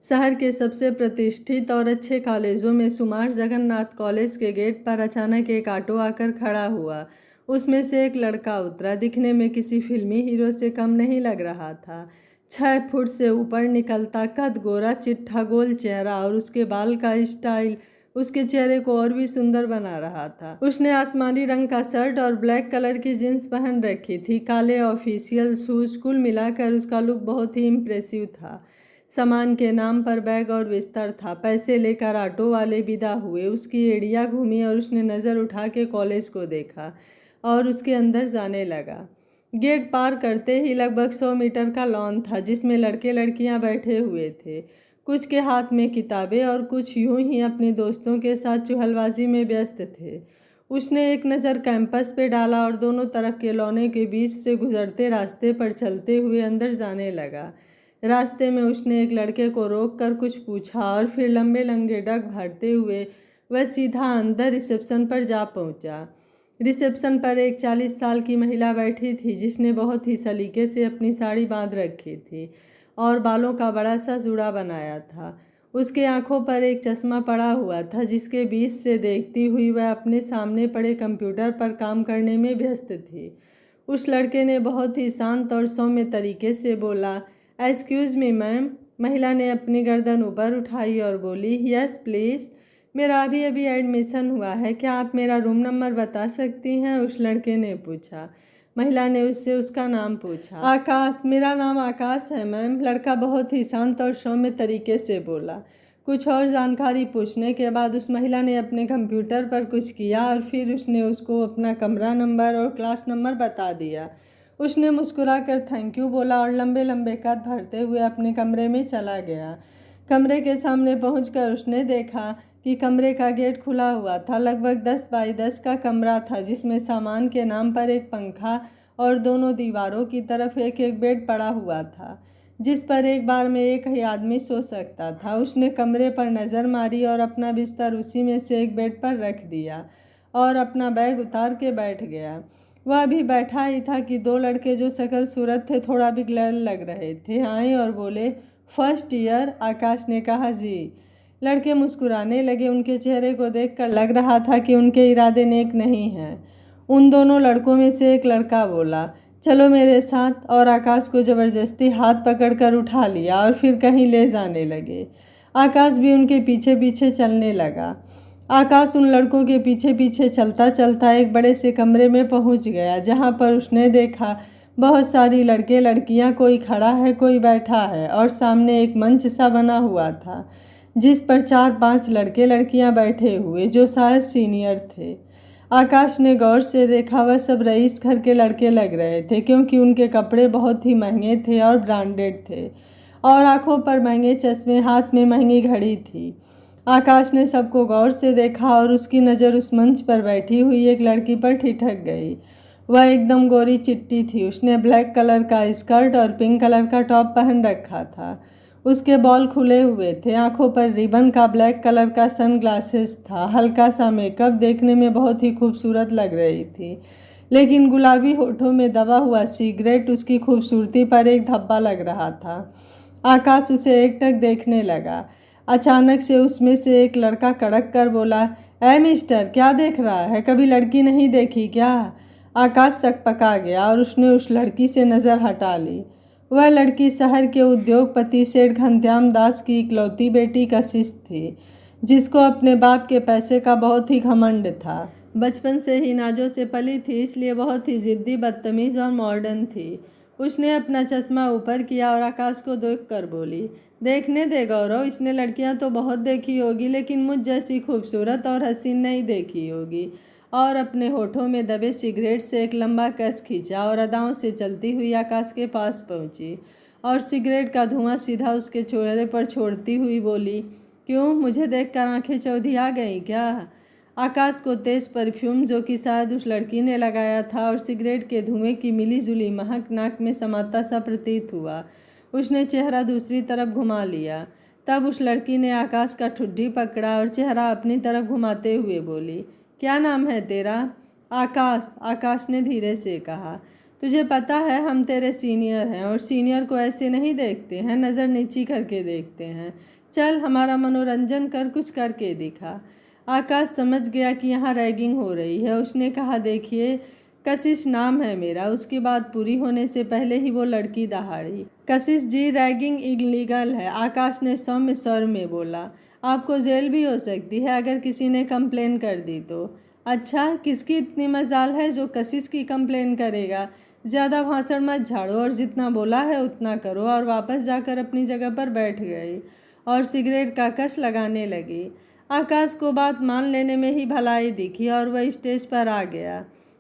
शहर के सबसे प्रतिष्ठित और अच्छे कॉलेजों में शुमार जगन्नाथ कॉलेज के गेट पर अचानक एक ऑटो आकर खड़ा हुआ। उसमें से एक लड़का उतरा। दिखने में किसी फिल्मी हीरो से कम नहीं लग रहा था। 6 फुट से ऊपर निकलता कद, गोरा चिट्ठा गोल चेहरा और उसके बाल का स्टाइल उसके चेहरे को और भी सुंदर बना रहा था। उसने आसमानी रंग का शर्ट और ब्लैक कलर की जींस पहन रखी थी। काले ऑफिशियल शूज, कुल मिलाकर उसका लुक बहुत ही इम्प्रेसिव था। सामान के नाम पर बैग और बिस्तर था। पैसे लेकर ऑटो वाले विदा हुए। उसकी एड़ियाँ घूमी और उसने नज़र उठा के कॉलेज को देखा और उसके अंदर जाने लगा। गेट पार करते ही लगभग 100 मीटर का लॉन था जिसमें लड़के लड़कियां बैठे हुए थे। कुछ के हाथ में किताबें और कुछ यूं ही अपने दोस्तों के साथ चुहलबाजी में व्यस्त थे। उसने एक नज़र कैंपस पे डाला और दोनों तरफ के लॉने के बीच से गुजरते रास्ते पर चलते हुए अंदर जाने लगा। रास्ते में उसने एक लड़के को रोक कर कुछ पूछा और फिर लंबे लंबे डग भरते हुए वह सीधा अंदर रिसेप्शन पर जा पहुंचा। रिसेप्शन पर एक 40 साल की महिला बैठी थी जिसने बहुत ही सलीके से अपनी साड़ी बांध रखी थी और बालों का बड़ा सा जूड़ा बनाया था। उसके आंखों पर एक चश्मा पड़ा हुआ था जिसके बीच से देखती हुई वह अपने सामने पड़े कंप्यूटर पर काम करने में व्यस्त थी। उस लड़के ने बहुत ही शांत और सौम्य तरीके से बोला, एक्सक्यूज़ मी मैम। महिला ने अपनी गर्दन ऊपर उठाई और बोली, यस प्लीज़, मेरा अभी अभी एडमिशन हुआ है, क्या आप मेरा रूम नंबर बता सकती हैं? उस लड़के ने पूछा। महिला ने उससे उसका नाम पूछा। आकाश, मेरा नाम आकाश है मैम। लड़का बहुत ही शांत और सौम्य तरीके से बोला। कुछ और जानकारी पूछने के बाद उस महिला ने अपने कंप्यूटर पर कुछ किया और फिर उसने उसको अपना कमरा नंबर और क्लास नंबर बता दिया। उसने मुस्कुराकर थैंक यू बोला और लंबे लंबे कद भरते हुए अपने कमरे में चला गया। कमरे के सामने पहुंचकर उसने देखा कि कमरे का गेट खुला हुआ था। लगभग 10 बाई 10 का कमरा था जिसमें सामान के नाम पर एक पंखा और दोनों दीवारों की तरफ एक एक बेड पड़ा हुआ था जिस पर एक बार में एक ही आदमी सो सकता था। उसने कमरे पर नज़र मारी और अपना बिस्तर उसी में से एक बेड पर रख दिया और अपना बैग उतार के बैठ गया। वह अभी बैठा ही था कि दो लड़के जो शकल सूरत थे थोड़ा बिगड़े लग रहे थे आए और बोले, फर्स्ट ईयर? आकाश ने कहा, जी। लड़के मुस्कुराने लगे। उनके चेहरे को देखकर लग रहा था कि उनके इरादे नेक नहीं हैं। उन दोनों लड़कों में से एक लड़का बोला, चलो मेरे साथ, और आकाश को ज़बरदस्ती हाथ पकड़कर उठा लिया और फिर कहीं ले जाने लगे। आकाश भी उनके पीछे पीछे चलने लगा। आकाश उन लड़कों के पीछे पीछे चलता चलता एक बड़े से कमरे में पहुंच गया जहां पर उसने देखा बहुत सारी लड़के लड़कियां, कोई खड़ा है कोई बैठा है और सामने एक मंच सा बना हुआ था जिस पर 4-5 लड़के लड़कियां बैठे हुए जो शायद सीनियर थे। आकाश ने गौर से देखा, वह सब रईस घर के लड़के लग रहे थे क्योंकि उनके कपड़े बहुत ही महंगे थे और ब्रांडेड थे और आंखों पर महंगे चश्मे, हाथ में महंगी घड़ी थी। आकाश ने सबको गौर से देखा और उसकी नज़र उस मंच पर बैठी हुई एक लड़की पर ठिठक गई। वह एकदम गोरी चिट्टी थी। उसने ब्लैक कलर का स्कर्ट और पिंक कलर का टॉप पहन रखा था। उसके बाल खुले हुए थे। आंखों पर रिबन का ब्लैक कलर का सनग्लासेस था। हल्का सा मेकअप, देखने में बहुत ही खूबसूरत लग रही थी लेकिन गुलाबी होठों में दबा हुआ सिगरेट उसकी खूबसूरती पर एक धब्बा लग रहा था। आकाश उसे एकटक देखने लगा। अचानक से उसमें से एक लड़का कड़क कर बोला, ऐ मिस्टर, क्या देख रहा है? कभी लड़की नहीं देखी क्या? आकाश सकपका गया और उसने उस लड़की से नज़र हटा ली। वह लड़की शहर के उद्योगपति सेठ घनश्याम दास की इकलौती बेटी कशिश थी जिसको अपने बाप के पैसे का बहुत ही घमंड था। बचपन से ही नाजों से पली थी इसलिए बहुत ही जिद्दी, बदतमीज और मॉडर्न थी। उसने अपना चश्मा ऊपर किया और आकाश को देख कर बोली, देखने दे गौरव, इसने लड़कियां तो बहुत देखी होगी लेकिन मुझ जैसी खूबसूरत और हसीन नहीं देखी होगी। और अपने होठों में दबे सिगरेट से एक लंबा कस खींचा और अदाओं से चलती हुई आकाश के पास पहुंची और सिगरेट का धुआं सीधा उसके चेहरे पर छोड़ती हुई बोली, क्यों, मुझे देखकर आंखें चौधी आ गई क्या? आकाश को तेज परफ्यूम जो कि शायद उस लड़की ने लगाया था और सिगरेट के धुएं की मिलीजुली महक नाक में समाता सा प्रतीत हुआ। उसने चेहरा दूसरी तरफ घुमा लिया। तब उस लड़की ने आकाश का ठुड्डी पकड़ा और चेहरा अपनी तरफ घुमाते हुए बोली, क्या नाम है तेरा? आकाश, आकाश ने धीरे से कहा। तुझे पता है हम तेरे सीनियर हैं और सीनियर को ऐसे नहीं देखते हैं, नज़र नीची करके देखते हैं। चल हमारा मनोरंजन कर, कुछ करके दिखा। आकाश समझ गया कि यहाँ रैगिंग हो रही है। उसने कहा, देखिए कशिश नाम है मेरा। उसकी बात पूरी होने से पहले ही वो लड़की दहाड़ी, कशिश जी रैगिंग इलीगल है। आकाश ने सौम्य स्वर में बोला, आपको जेल भी हो सकती है अगर किसी ने कंप्लेन कर दी तो। अच्छा, किसकी इतनी मजाल है जो कशिश की कंप्लेन करेगा? ज़्यादा भाषण मत झाड़ो और जितना बोला है उतना करो। और वापस जाकर अपनी जगह पर बैठ गई और सिगरेट का कश लगाने लगी। आकाश को बात मान लेने में ही भलाई दिखी और वह स्टेज पर आ गया।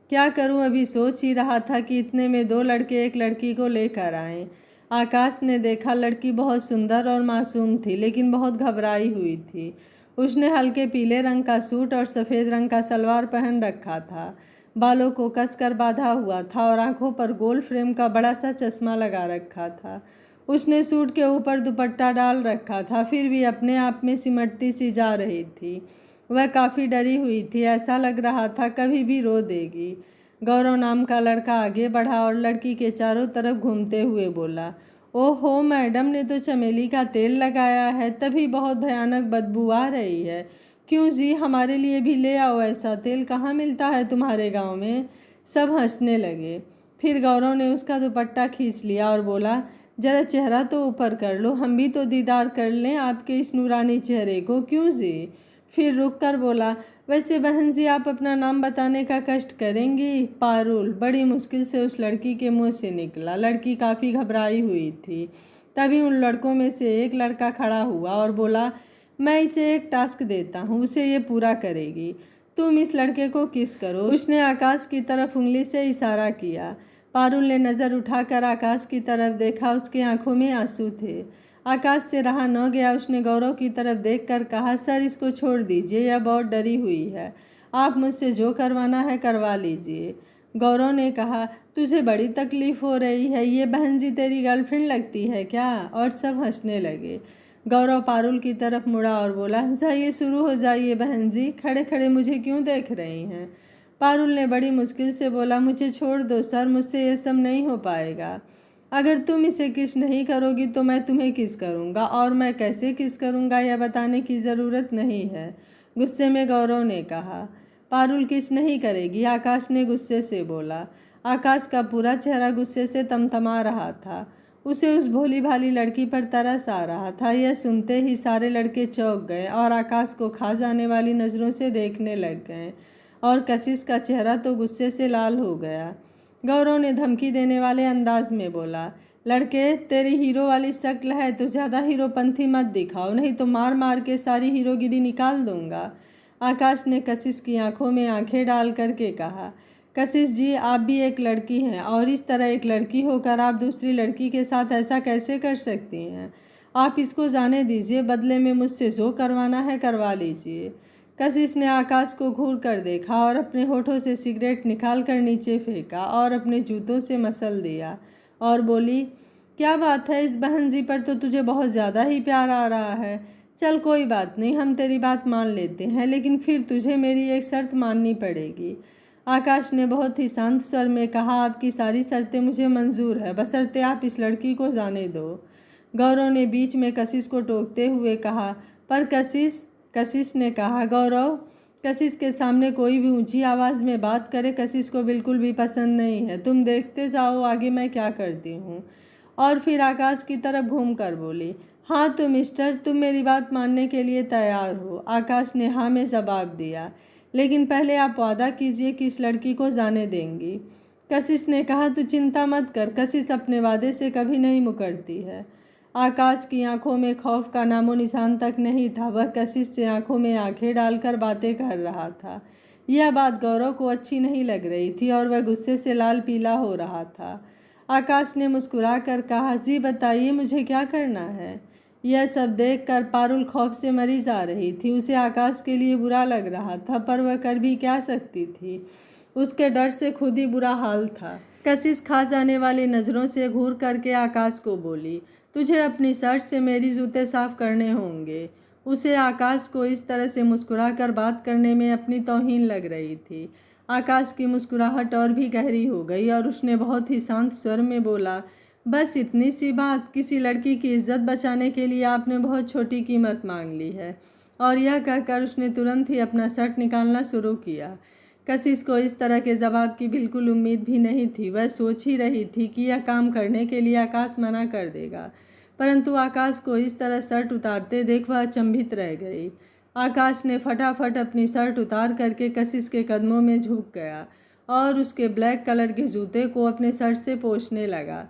क्या करूं, अभी सोच ही रहा था कि इतने में दो लड़के एक लड़की को लेकर आए। आकाश ने देखा लड़की बहुत सुंदर और मासूम थी, लेकिन बहुत घबराई हुई थी। उसने हल्के पीले रंग का सूट और सफ़ेद रंग का सलवार पहन रखा था, बालों को कसकर बांधा हुआ था और आंखों पर गोल फ्रेम का बड़ा सा चश्मा लगा रखा था। उसने सूट के ऊपर दुपट्टा डाल रखा था, फिर भी अपने आप में सिमटती सी जा रही थी। वह काफ़ी डरी हुई थी, ऐसा लग रहा था कभी भी रो देगी। गौरव नाम का लड़का आगे बढ़ा और लड़की के चारों तरफ घूमते हुए बोला, ओहो मैडम ने तो चमेली का तेल लगाया है, तभी बहुत भयानक बदबू आ रही है। क्यों जी, हमारे लिए भी ले आओ, ऐसा तेल कहाँ मिलता है तुम्हारे गांव में? सब हंसने लगे। फिर गौरव ने उसका दुपट्टा खींच लिया और बोला, जरा चेहरा तो ऊपर कर लो, हम भी तो दीदार कर लें आपके इस नूरानी चेहरे को। क्यों जी? फिर रुक कर बोला, वैसे बहन जी आप अपना नाम बताने का कष्ट करेंगी? पारुल। बड़ी मुश्किल से उस लड़की के मुंह से निकला। लड़की काफ़ी घबराई हुई थी। तभी उन लड़कों में से एक लड़का खड़ा हुआ और बोला, मैं इसे एक टास्क देता हूँ, उसे ये पूरा करेगी। तुम इस लड़के को किस करो। उसने आकाश की तरफ उंगली से इशारा किया। पारुल ने नज़र उठाकर आकाश की तरफ देखा, उसकी आंखों में आंसू थे। आकाश से रहा न गया, उसने गौरव की तरफ देखकर कहा, सर इसको छोड़ दीजिए, यह बहुत डरी हुई है, आप मुझसे जो करवाना है करवा लीजिए। गौरव ने कहा, तुझे बड़ी तकलीफ़ हो रही है, ये बहन जी तेरी गर्लफ्रेंड लगती है क्या? और सब हंसने लगे। गौरव पारुल की तरफ मुड़ा और बोला, जाइए शुरू हो जाइए बहन जी, खड़े खड़े मुझे क्यों देख रही हैं? पारुल ने बड़ी मुश्किल से बोला, मुझे छोड़ दो सर, मुझसे ये सब नहीं हो पाएगा। अगर तुम इसे किस नहीं करोगी तो मैं तुम्हें किस करूँगा, और मैं कैसे किस करूँगा यह बताने की ज़रूरत नहीं है, गुस्से में गौरव ने कहा। पारुल किस नहीं करेगी, आकाश ने गुस्से से बोला। आकाश का पूरा चेहरा गुस्से से तमतमा रहा था। उसे उस भोली भाली लड़की पर तरस आ रहा था। यह सुनते ही सारे लड़के चौंक गए और आकाश को खा जाने वाली नज़रों से देखने लग गए, और कशिश का चेहरा तो गुस्से से लाल हो गया। गौरव ने धमकी देने वाले अंदाज में बोला, लड़के तेरी हीरो वाली शक्ल है तो ज़्यादा हीरोपंथी मत दिखाओ, नहीं तो मार मार के सारी हीरोगिरी निकाल दूंगा। आकाश ने कशिश की आंखों में आंखें डाल करके कहा, कशिश जी आप भी एक लड़की हैं, और इस तरह एक लड़की होकर आप दूसरी लड़की के साथ ऐसा कैसे कर सकती हैं? आप इसको जाने दीजिए, बदले में मुझसे जो करवाना है करवा लीजिए। कशिश ने आकाश को घूर कर देखा और अपने होठों से सिगरेट निकाल कर नीचे फेंका और अपने जूतों से मसल दिया और बोली, क्या बात है, इस बहन जी पर तो तुझे बहुत ज़्यादा ही प्यार आ रहा है। चल कोई बात नहीं, हम तेरी बात मान लेते हैं, लेकिन फिर तुझे मेरी एक शर्त माननी पड़ेगी। आकाश ने बहुत ही शांत स्वर में कहा, आपकी सारी शर्तें मुझे मंजूर है, बशर्ते आप इस लड़की को जाने दो। गौरव ने बीच में कशिश को टोकते हुए कहा, पर कशिश ने कहा, गौरव कशिश के सामने कोई भी ऊंची आवाज़ में बात करे कशिश को बिल्कुल भी पसंद नहीं है। तुम देखते जाओ आगे मैं क्या करती हूँ। और फिर आकाश की तरफ घूम कर बोली, हाँ तो मिस्टर, तुम मेरी बात मानने के लिए तैयार हो? आकाश ने हाँ में जवाब दिया, लेकिन पहले आप वादा कीजिए कि इस लड़की को जाने देंगी। कशिश ने कहा, तू चिंता मत कर, कशिश अपने वादे से कभी नहीं मुकरती है। आकाश की आंखों में खौफ का नामो निशान तक नहीं था। वह कशिश से आंखों में आंखें डालकर बातें कर रहा था। यह बात गौरव को अच्छी नहीं लग रही थी और वह गुस्से से लाल पीला हो रहा था। आकाश ने मुस्कुरा कर कहा, जी बताइए मुझे क्या करना है? यह सब देखकर पारुल खौफ से मरी जा रही थी। उसे आकाश के लिए बुरा लग रहा था, पर वह कर भी क्या सकती थी, उसके डर से खुद ही बुरा हाल था। कशिश खा जाने वाली नज़रों से घूर करके आकाश को बोली, तुझे अपनी शर्ट से मेरी जूते साफ करने होंगे। उसे आकाश को इस तरह से मुस्कुराकर बात करने में अपनी तौहीन लग रही थी। आकाश की मुस्कुराहट और भी गहरी हो गई और उसने बहुत ही शांत स्वर में बोला, बस इतनी सी बात, किसी लड़की की इज्जत बचाने के लिए आपने बहुत छोटी कीमत मांग ली है। और यह कहकर उसने तुरंत ही अपना शर्ट निकालना शुरू किया। कशिश को इस तरह के जवाब की बिल्कुल उम्मीद भी नहीं थी। वह सोच ही रही थी कि यह काम करने के लिए आकाश मना कर देगा, परंतु आकाश को इस तरह शर्ट उतारते देख वह अचंभित रह गई। आकाश ने फटाफट अपनी शर्ट उतार करके कशिश के कदमों में झुक गया और उसके ब्लैक कलर के जूते को अपने शर्ट से पोंछने लगा।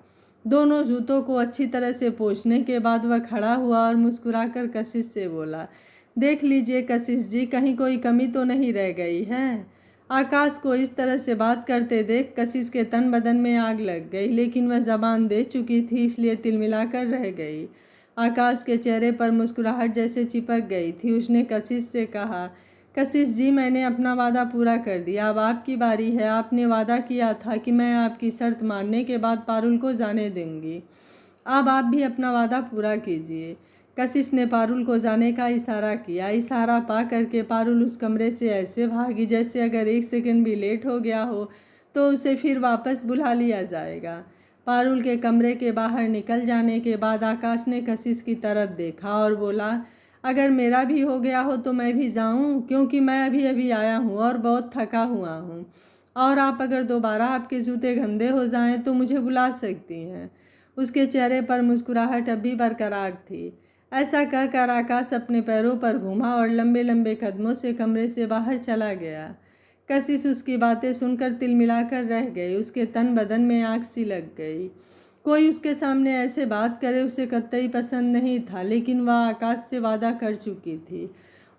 दोनों जूतों को अच्छी तरह से पोंछने के बाद वह खड़ा हुआ और मुस्कुराकर कशिश से बोला, देख लीजिए कशिश जी, कहीं कोई कमी तो नहीं रह गई है। आकाश को इस तरह से बात करते देख कशिश के तन बदन में आग लग गई, लेकिन वह जबान दे चुकी थी इसलिए तिलमिलाकर रह गई। आकाश के चेहरे पर मुस्कुराहट जैसे चिपक गई थी। उसने कशिश से कहा, कशिश जी, मैंने अपना वादा पूरा कर दिया, अब आपकी बारी है। आपने वादा किया था कि मैं आपकी शर्त मानने के बाद पारुल को जाने दूंगी, अब आप भी अपना वादा पूरा कीजिए। कशिश ने पारुल को जाने का इशारा किया। इशारा पा करके पारुल उस कमरे से ऐसे भागी जैसे अगर 1 सेकंड भी लेट हो गया हो तो उसे फिर वापस बुला लिया जाएगा। पारुल के कमरे के बाहर निकल जाने के बाद आकाश ने कशिश की तरफ देखा और बोला, अगर मेरा भी हो गया हो तो मैं भी जाऊं, क्योंकि मैं अभी अभी आया हूं और बहुत थका हुआ हूं। और आप अगर दोबारा आपके जूते गंदे हो जाएं तो मुझे बुला सकती हैं। उसके चेहरे पर मुस्कुराहट अब भी बरकरार थी। ऐसा कहकर आकाश अपने पैरों पर घूमा और लंबे लंबे कदमों से कमरे से बाहर चला गया। कशिश उसकी बातें सुनकर तिलमिलाकर रह गई। उसके तन बदन में आग सी लग गई। कोई उसके सामने ऐसे बात करे उसे कतई पसंद नहीं था, लेकिन वह आकाश से वादा कर चुकी थी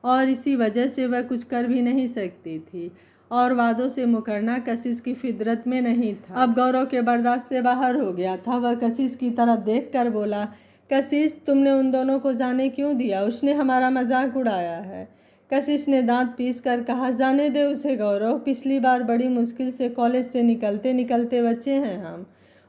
और इसी वजह से वह कुछ कर भी नहीं सकती थी और वादों से मुकरना कशिश की फितरत में नहीं था। अब गौरव के बर्दाश्त से बाहर हो गया था। वह कशिश की तरफ देख कर बोला, कशिश, तुमने उन दोनों को जाने क्यों दिया? उसने हमारा मजाक उड़ाया है। कशिश ने दांत पीस कर कहा, जाने दे उसे गौरव, पिछली बार बड़ी मुश्किल से कॉलेज से निकलते निकलते बचे हैं हम,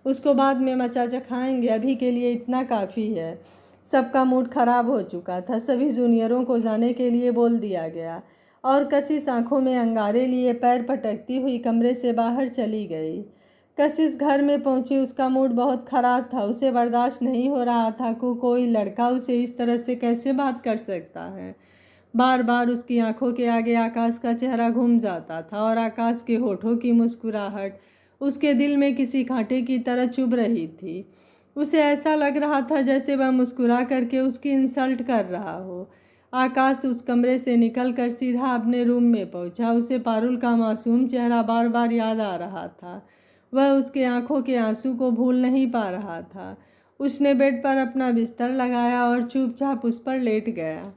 उसको बाद में मचा चखाएंगे, अभी के लिए इतना काफ़ी है। सबका मूड खराब हो चुका था। सभी जूनियरों को जाने के लिए बोल दिया गया और कशिश आंखों में अंगारे लिए पैर पटकती हुई कमरे से बाहर चली गई। कशिश घर में पहुंची। उसका मूड बहुत ख़राब था। उसे बर्दाश्त नहीं हो रहा था कि कोई लड़का उसे इस तरह से कैसे बात कर सकता है। बार बार उसकी आंखों के आगे आकाश का चेहरा घूम जाता था और आकाश के होठों की मुस्कुराहट उसके दिल में किसी कांटे की तरह चुभ रही थी। उसे ऐसा लग रहा था जैसे वह मुस्कुरा करके उसकी इंसल्ट कर रहा हो। आकाश उस कमरे से निकलकर सीधा अपने रूम में पहुंचा। उसे पारुल का मासूम चेहरा बार बार याद आ रहा था। वह उसके आंखों के आंसू को भूल नहीं पा रहा था। उसने बेड पर अपना बिस्तर लगाया और चुपचाप उस पर लेट गया।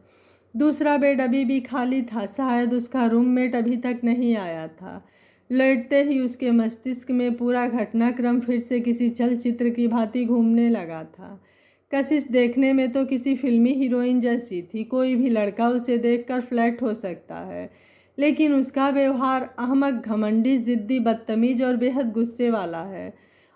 दूसरा बेड अभी भी खाली था। शायद उसका रूममेट अभी तक नहीं आया था। लेटते ही उसके मस्तिष्क में पूरा घटनाक्रम फिर से किसी चलचित्र की भांति घूमने लगा था। कशिश देखने में तो किसी फिल्मी हीरोइन जैसी थी। कोई भी लड़का उसे देखकर फ्लैट हो सकता है, लेकिन उसका व्यवहार अहमक, घमंडी, जिद्दी, बदतमीज और बेहद गुस्से वाला है।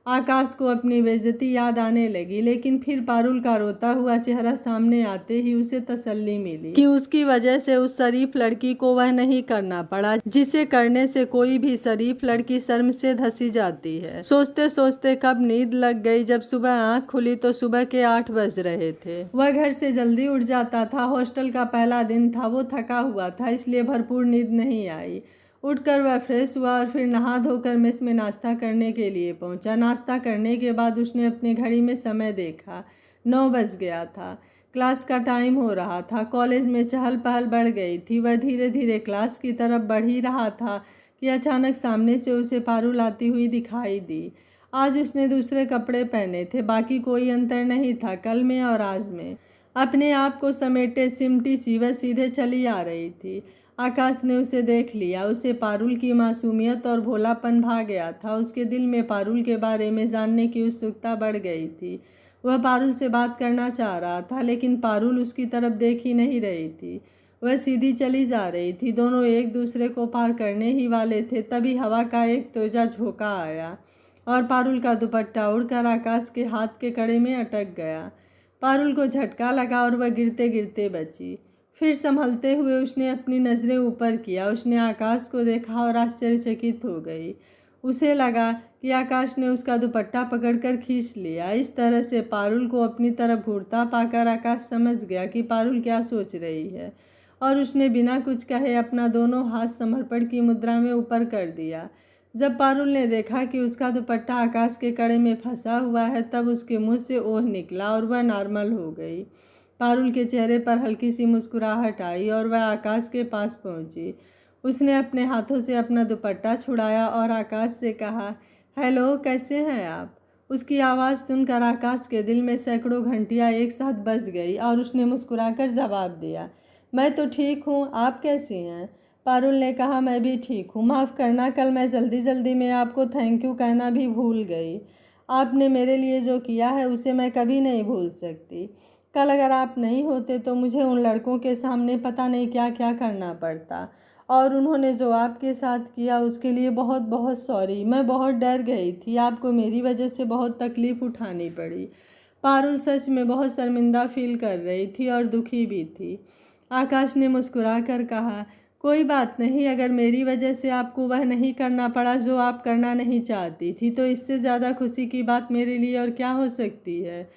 आकाश को अपनी बेइज्जती याद आने लगी, लेकिन फिर पारुल का रोता हुआ चेहरा सामने आते ही उसे तसल्ली मिली कि उसकी वजह से उस शरीफ लड़की को वह नहीं करना पड़ा जिसे करने से कोई भी शरीफ लड़की शर्म से धसी जाती है। सोचते सोचते कब नींद लग गई। जब सुबह आंख खुली तो सुबह के 8 बज रहे थे। वह घर से जल्दी उठ जाता था। हॉस्टल का पहला दिन था। वो थका हुआ था, इसलिए भरपूर नींद नहीं आई। उठकर वह फ्रेश हुआ और फिर नहा धोकर मेस में नाश्ता करने के लिए पहुंचा। नाश्ता करने के बाद उसने अपने घड़ी में समय देखा। 9 बज गया था। क्लास का टाइम हो रहा था। कॉलेज में चहल पहल बढ़ गई थी। वह धीरे धीरे क्लास की तरफ बढ़ ही रहा था कि अचानक सामने से उसे पारुल आती हुई दिखाई दी। आज उसने दूसरे कपड़े पहने थे। बाकी कोई अंतर नहीं था कल में और आज में। अपने आप को समेटे सिमटी सी वह सीधे चली आ रही थी। आकाश ने उसे देख लिया। उसे पारुल की मासूमियत और भोलापन भा गया था। उसके दिल में पारुल के बारे में जानने की उत्सुकता बढ़ गई थी। वह पारुल से बात करना चाह रहा था, लेकिन पारुल उसकी तरफ देख ही नहीं रही थी। वह सीधी चली जा रही थी। दोनों एक दूसरे को पार करने ही वाले थे, तभी हवा का एक तेजा झोंका आया और पारुल का दुपट्टा उड़कर आकाश के हाथ के कड़े में अटक गया। पारुल को झटका लगा और वह गिरते गिरते बची। फिर संभलते हुए उसने अपनी नज़रें ऊपर किया। उसने आकाश को देखा और आश्चर्यचकित हो गई। उसे लगा कि आकाश ने उसका दुपट्टा पकड़कर खींच लिया। इस तरह से पारुल को अपनी तरफ घूरता पाकर आकाश समझ गया कि पारुल क्या सोच रही है, और उसने बिना कुछ कहे अपना दोनों हाथ समर्पण की मुद्रा में ऊपर कर दिया। जब पारुल ने देखा कि उसका दुपट्टा आकाश के कड़े में फंसा हुआ है, तब उसके मुंह से ओह निकला और वह नॉर्मल हो गई। पारुल के चेहरे पर हल्की सी मुस्कुराहट आई और वह आकाश के पास पहुंची। उसने अपने हाथों से अपना दुपट्टा छुड़ाया और आकाश से कहा, हेलो, कैसे हैं आप? उसकी आवाज़ सुनकर आकाश के दिल में सैकड़ों घंटियाँ एक साथ बज गई और उसने मुस्कुराकर जवाब दिया, मैं तो ठीक हूँ, आप कैसी हैं? पारुल ने कहा, मैं भी ठीक हूँ। माफ़ करना, कल मैं जल्दी में आपको थैंक यू कहना भी भूल गई। आपने मेरे लिए जो किया है उसे मैं कभी नहीं भूल सकती। कल अगर आप नहीं होते तो मुझे उन लड़कों के सामने पता नहीं क्या क्या करना पड़ता, और उन्होंने जो आपके साथ किया उसके लिए बहुत बहुत सॉरी। मैं बहुत डर गई थी, आपको मेरी वजह से बहुत तकलीफ़ उठानी पड़ी। पारुल सच में बहुत शर्मिंदा फील कर रही थी और दुखी भी थी। आकाश ने मुस्कुराकर कहा, कोई बात नहीं, अगर मेरी वजह से आपको वह नहीं करना पड़ा जो आप करना नहीं चाहती थी, तो इससे ज़्यादा खुशी की बात मेरे लिए और क्या हो सकती है।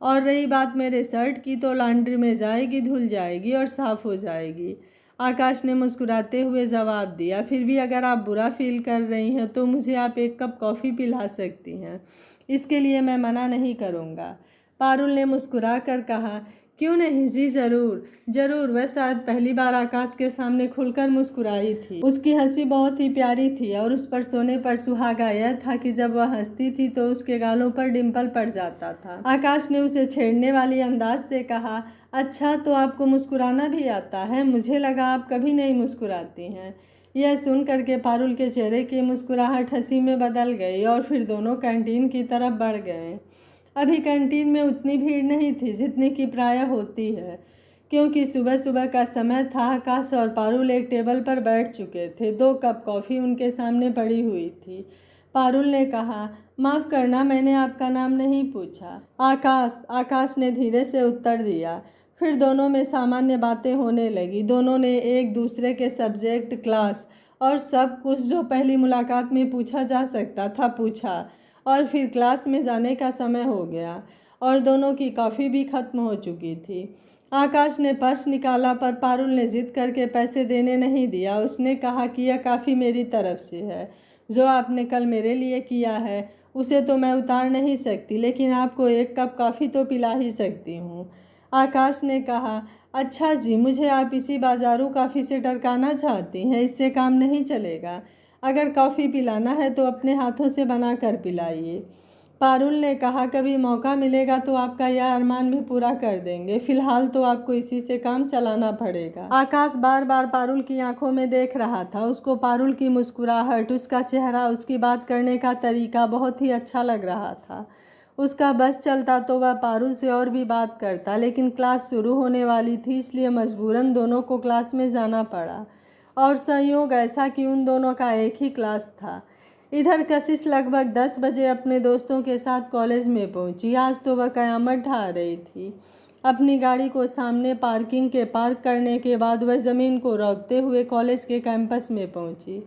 और रही बात मेरे शर्ट की, तो लॉन्ड्री में जाएगी, धुल जाएगी और साफ़ हो जाएगी। आकाश ने मुस्कुराते हुए जवाब दिया, फिर भी अगर आप बुरा फील कर रही हैं तो मुझे आप एक कप कॉफ़ी पिला सकती हैं, इसके लिए मैं मना नहीं करूँगा। पारुल ने मुस्कुरा कर कहा, क्यों नहीं जी, ज़रूर ज़रूर। वह शायद पहली बार आकाश के सामने खुलकर मुस्कुराई थी। उसकी हंसी बहुत ही प्यारी थी और उस पर सोने पर सुहागा यह था कि जब वह हंसती थी तो उसके गालों पर डिम्पल पड़ जाता था। आकाश ने उसे छेड़ने वाली अंदाज से कहा, अच्छा, तो आपको मुस्कुराना भी आता है? मुझे लगा आप कभी नहीं मुस्कुराती हैं। यह सुन करके पारुल के चेहरे की मुस्कुराहट हंसी में बदल गई और फिर दोनों कैंटीन की तरफ बढ़ गए। अभी कैंटीन में उतनी भीड़ नहीं थी जितनी की प्रायः होती है, क्योंकि सुबह सुबह का समय था। आकाश और पारुल एक टेबल पर बैठ चुके थे। 2 कप कॉफ़ी उनके सामने पड़ी हुई थी। पारुल ने कहा, माफ़ करना, मैंने आपका नाम नहीं पूछा। आकाश ने धीरे से उत्तर दिया। फिर दोनों में सामान्य बातें होने लगी। दोनों ने एक दूसरे के सब्जेक्ट, क्लास और सब कुछ जो पहली मुलाकात में पूछा जा सकता था पूछा, और फिर क्लास में जाने का समय हो गया और दोनों की कॉफ़ी भी ख़त्म हो चुकी थी। आकाश ने पर्स निकाला, पर पारुल ने जिद करके पैसे देने नहीं दिया। उसने कहा कि यह काफ़ी मेरी तरफ से है। जो आपने कल मेरे लिए किया है उसे तो मैं उतार नहीं सकती, लेकिन आपको एक कप कॉफ़ी तो पिला ही सकती हूँ। आकाश ने कहा, अच्छा जी, मुझे आप इसी बाजारू कॉफ़ी से टरकाना चाहती हैं? इससे काम नहीं चलेगा। अगर कॉफ़ी पिलाना है तो अपने हाथों से बना कर पिलाइए। पारुल ने कहा, कभी मौका मिलेगा तो आपका यह अरमान भी पूरा कर देंगे। फिलहाल तो आपको इसी से काम चलाना पड़ेगा। आकाश बार बार पारुल की आंखों में देख रहा था। उसको पारुल की मुस्कुराहट, उसका चेहरा, उसकी बात करने का तरीका बहुत ही अच्छा लग रहा था। उसका बस चलता तो वह पारुल से और भी बात करता, लेकिन क्लास शुरू होने वाली थी, इसलिए मजबूरन दोनों को क्लास में जाना पड़ा। और संयोग ऐसा कि उन दोनों का एक ही क्लास था। इधर कशिश लगभग 10 बजे अपने दोस्तों के साथ कॉलेज में पहुंची। आज तो वह कयामत ढा रही थी। अपनी गाड़ी को सामने पार्किंग के पार्क करने के बाद वह ज़मीन को रौंदते हुए कॉलेज के कैंपस में पहुंची।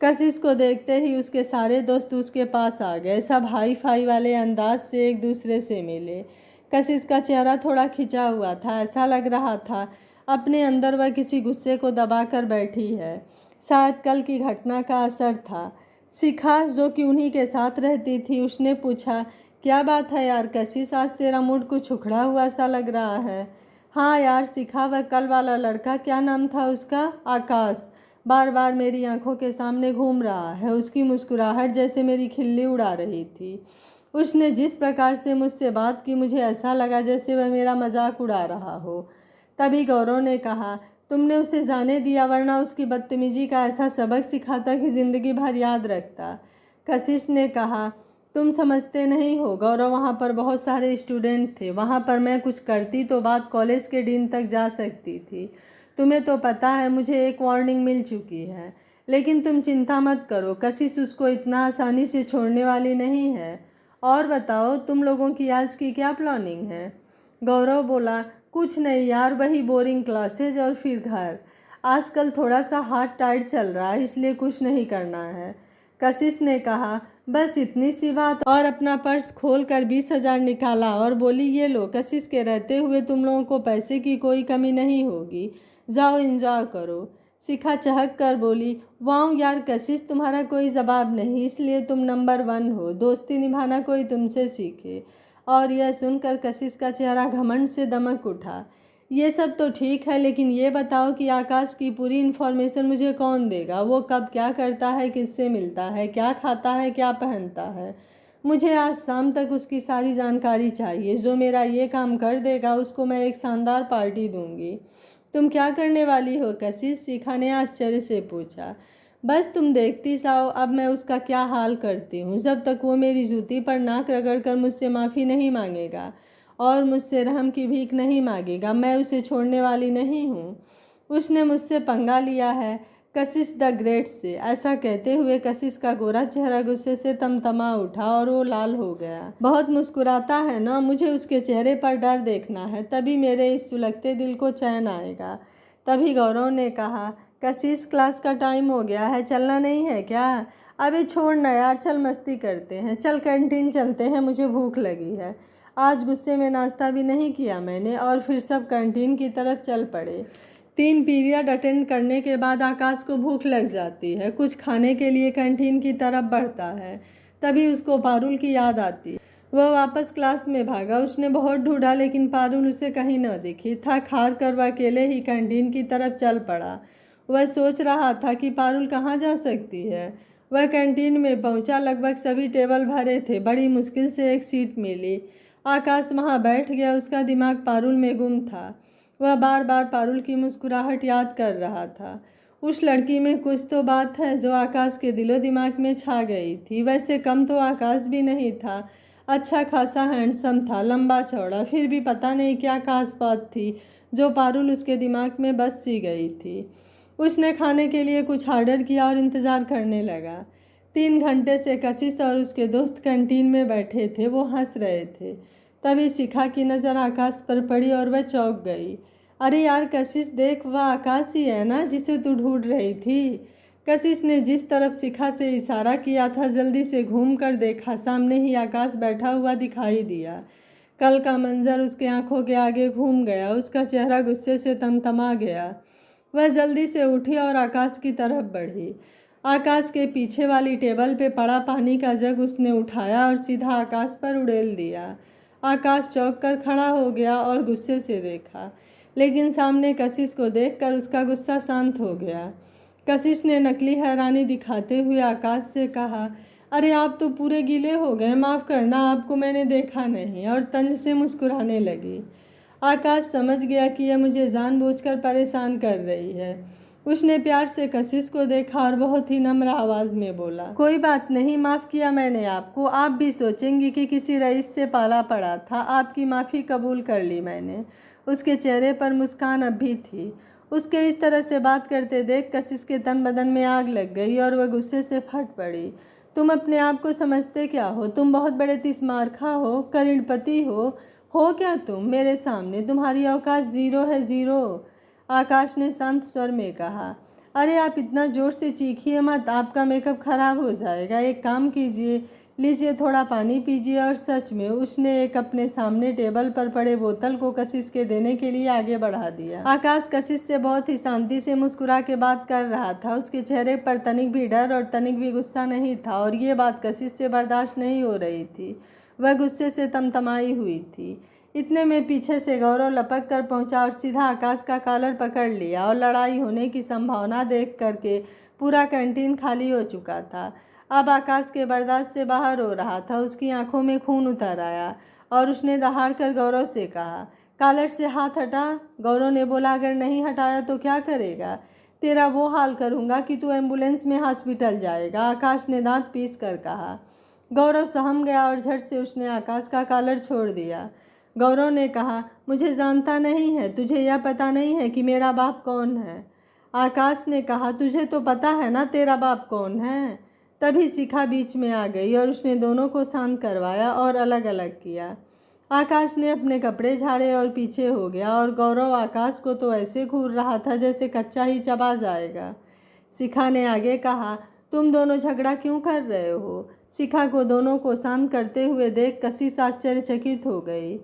कशिश को देखते ही उसके सारे दोस्त उसके पास आ गए। सब हाई फाई वाले अंदाज से एक दूसरे से मिले। कशिश का चेहरा थोड़ा खिंचा हुआ था। ऐसा लग रहा था अपने अंदर वह किसी गुस्से को दबाकर बैठी है। शायद कल की घटना का असर था। शिखा, जो कि उन्हीं के साथ रहती थी, उसने पूछा, क्या बात है यार कशिश, आज तेरा मूड कुछ उखड़ा हुआ सा लग रहा है। हाँ यार शिखा, वह कल वाला लड़का, क्या नाम था उसका, आकाश, बार बार मेरी आंखों के सामने घूम रहा है। उसकी मुस्कुराहट जैसे मेरी खिल्ली उड़ा रही थी। उसने जिस प्रकार से मुझसे बात की, मुझे ऐसा लगा जैसे वह मेरा मजाक उड़ा रहा हो। तभी गौरव ने कहा, तुमने उसे जाने दिया, वरना उसकी बदतमीजी का ऐसा सबक सिखाता कि ज़िंदगी भर याद रखता। कशिश ने कहा, तुम समझते नहीं हो गौरव, वहाँ पर बहुत सारे स्टूडेंट थे। वहाँ पर मैं कुछ करती तो बात कॉलेज के डीन तक जा सकती थी। तुम्हें तो पता है मुझे एक वार्निंग मिल चुकी है। लेकिन तुम चिंता मत करो, कशिश उसको इतना आसानी से छोड़ने वाली नहीं है। और बताओ, तुम लोगों की आज की क्या प्लानिंग है? गौरव बोला, कुछ नहीं यार, वही बोरिंग क्लासेज और फिर घर। आजकल थोड़ा सा हाथ टाइट चल रहा है, इसलिए कुछ नहीं करना है। कशिश ने कहा, बस इतनी सी बात, और अपना पर्स खोल कर 20,000 निकाला और बोली, ये लो, कशिश के रहते हुए तुम लोगों को पैसे की कोई कमी नहीं होगी, जाओ एंजॉय करो। शिखा चहक कर बोली, वाह यार कशिश, तुम्हारा कोई जवाब नहीं, इसलिए तुम नंबर 1 हो, दोस्ती निभाना कोई तुमसे सीखे। और यह सुनकर कशिश का चेहरा घमंड से दमक उठा। ये सब तो ठीक है, लेकिन ये बताओ कि आकाश की पूरी इन्फॉर्मेशन मुझे कौन देगा? वो कब क्या करता है, किससे मिलता है, क्या खाता है, क्या पहनता है? मुझे आज शाम तक उसकी सारी जानकारी चाहिए। जो मेरा ये काम कर देगा उसको मैं एक शानदार पार्टी दूंगी। तुम क्या करने वाली हो कशिश? शिखा ने आश्चर्य से पूछा। बस तुम देखती जाओ, अब मैं उसका क्या हाल करती हूँ। जब तक वो मेरी जूती पर नाक रगड़कर मुझसे माफ़ी नहीं मांगेगा और मुझसे रहम की भीख नहीं मांगेगा, मैं उसे छोड़ने वाली नहीं हूँ। उसने मुझसे पंगा लिया है, कशिश द ग्रेट से। ऐसा कहते हुए कशिश का गोरा चेहरा गुस्से से तमतमा उठा और वो लाल हो गया। बहुत मुस्कुराता है ना, मुझे उसके चेहरे पर डर देखना है, तभी मेरे इस सुलगते दिल को चैन आएगा। तभी गौरव ने कहा, कशिश क्लास का टाइम हो गया है, चलना नहीं है क्या? अभी छोड़ ना यार, चल मस्ती करते हैं, चल कैंटीन चलते हैं, मुझे भूख लगी है। आज गुस्से में नाश्ता भी नहीं किया मैंने। और फिर सब कैंटीन की तरफ चल पड़े। 3 पीरियड अटेंड करने के बाद आकाश को भूख लग जाती है, कुछ खाने के लिए कैंटीन की तरफ बढ़ता है। तभी उसको पारुल की याद आती है। वह वापस क्लास में भागा। उसने बहुत ढूंढा, लेकिन पारुल उसे कहीं न दिखी। थक हार कर वह अकेले ही कैंटीन की तरफ चल पड़ा। वह सोच रहा था कि पारुल कहाँ जा सकती है। वह कैंटीन में पहुंचा। लगभग सभी टेबल भरे थे। बड़ी मुश्किल से एक सीट मिली। आकाश वहां बैठ गया। उसका दिमाग पारुल में गुम था। वह बार बार पारुल की मुस्कुराहट याद कर रहा था। उस लड़की में कुछ तो बात है जो आकाश के दिलो दिमाग में छा गई थी। वैसे कम तो आकाश भी नहीं था, अच्छा खासा हैंडसम था, लंबा चौड़ा, फिर भी पता नहीं क्या खास बात थी जो पारुल उसके दिमाग में बस सी गई थी। उसने खाने के लिए कुछ ऑर्डर किया और इंतज़ार करने लगा। 3 घंटे से कशिश और उसके दोस्त कैंटीन में बैठे थे। वो हंस रहे थे। तभी शिखा की नज़र आकाश पर पड़ी और वह चौंक गई। अरे यार कशिश, देख, वह आकाश ही है ना जिसे तू ढूंढ रही थी? कशिश ने जिस तरफ शिखा से इशारा किया था जल्दी से घूम कर देखा। सामने ही आकाश बैठा हुआ दिखाई दिया। कल का मंजर उसके आंखों के आगे घूम गया। उसका चेहरा गुस्से से तमतमा गया। वह जल्दी से उठी और आकाश की तरफ बढ़ी। आकाश के पीछे वाली टेबल पे पड़ा पानी का जग उसने उठाया और सीधा आकाश पर उड़ेल दिया। आकाश चौंक कर खड़ा हो गया और गुस्से से देखा, लेकिन सामने कशिश को देखकर उसका गुस्सा शांत हो गया। कशिश ने नकली हैरानी दिखाते हुए आकाश से कहा, अरे आप तो पूरे गीले हो गए, माफ़ करना, आपको मैंने देखा नहीं, और तंज से मुस्कुराने लगी। आकाश समझ गया कि यह मुझे जानबूझकर परेशान कर रही है। उसने प्यार से कशिश को देखा और बहुत ही नम्र आवाज़ में बोला, कोई बात नहीं, माफ़ किया मैंने आपको। आप भी सोचेंगी कि किसी रईस से पाला पड़ा था। आपकी माफ़ी कबूल कर ली मैंने। उसके चेहरे पर मुस्कान अब भी थी। उसके इस तरह से बात करते देख कशिश के तन बदन में आग लग गई और वह गुस्से से फट पड़ी। तुम अपने आप को समझते क्या हो? तुम बहुत बड़े तिस्मारखा हो, करोड़पति हो क्या तुम? मेरे सामने तुम्हारी औकात ज़ीरो है, ज़ीरो। आकाश ने शांत स्वर में कहा, अरे आप इतना ज़ोर से चीखिए मत, आपका मेकअप खराब हो जाएगा। एक काम कीजिए, लीजिए, थोड़ा पानी पीजिए। और सच में उसने एक अपने सामने टेबल पर पड़े बोतल को कशिश के देने के लिए आगे बढ़ा दिया। आकाश कशिश से बहुत ही शांति से मुस्कुरा के बात कर रहा था। उसके चेहरे पर तनिक भी डर और तनिक भी गुस्सा नहीं था, और ये बात कशिश से बर्दाश्त नहीं हो रही थी। वह गुस्से से तमतमाई हुई थी। इतने में पीछे से गौरव लपक कर पहुंचा और सीधा आकाश का कॉलर पकड़ लिया, और लड़ाई होने की संभावना देख करके पूरा कैंटीन खाली हो चुका था। अब आकाश के बर्दाश्त से बाहर हो रहा था। उसकी आंखों में खून उतर आया और उसने दहाड़ कर गौरव से कहा, कॉलर से हाथ हटा। गौरव ने बोला, अगर नहीं हटाया तो क्या करेगा? तेरा वो हाल करूँगा कि तू एम्बुलेंस में हॉस्पिटल जाएगा, आकाश ने दांत पीस कर कहा। गौरव सहम गया और झट से उसने आकाश का कॉलर छोड़ दिया। गौरव ने कहा, मुझे जानता नहीं है, तुझे यह पता नहीं है कि मेरा बाप कौन है? आकाश ने कहा, तुझे तो पता है ना तेरा बाप कौन है? तभी शिखा बीच में आ गई और उसने दोनों को शांत करवाया और अलग अलग किया। आकाश ने अपने कपड़े झाड़े और पीछे हो गया और गौरव आकाश को तो ऐसे घूर रहा था जैसे कच्चा ही चबा जाएगा। शिखा ने आगे कहा, तुम दोनों झगड़ा क्यों कर रहे हो? शिखा को दोनों को शांत करते हुए देख कशिश आश्चर्यचकित हो गई।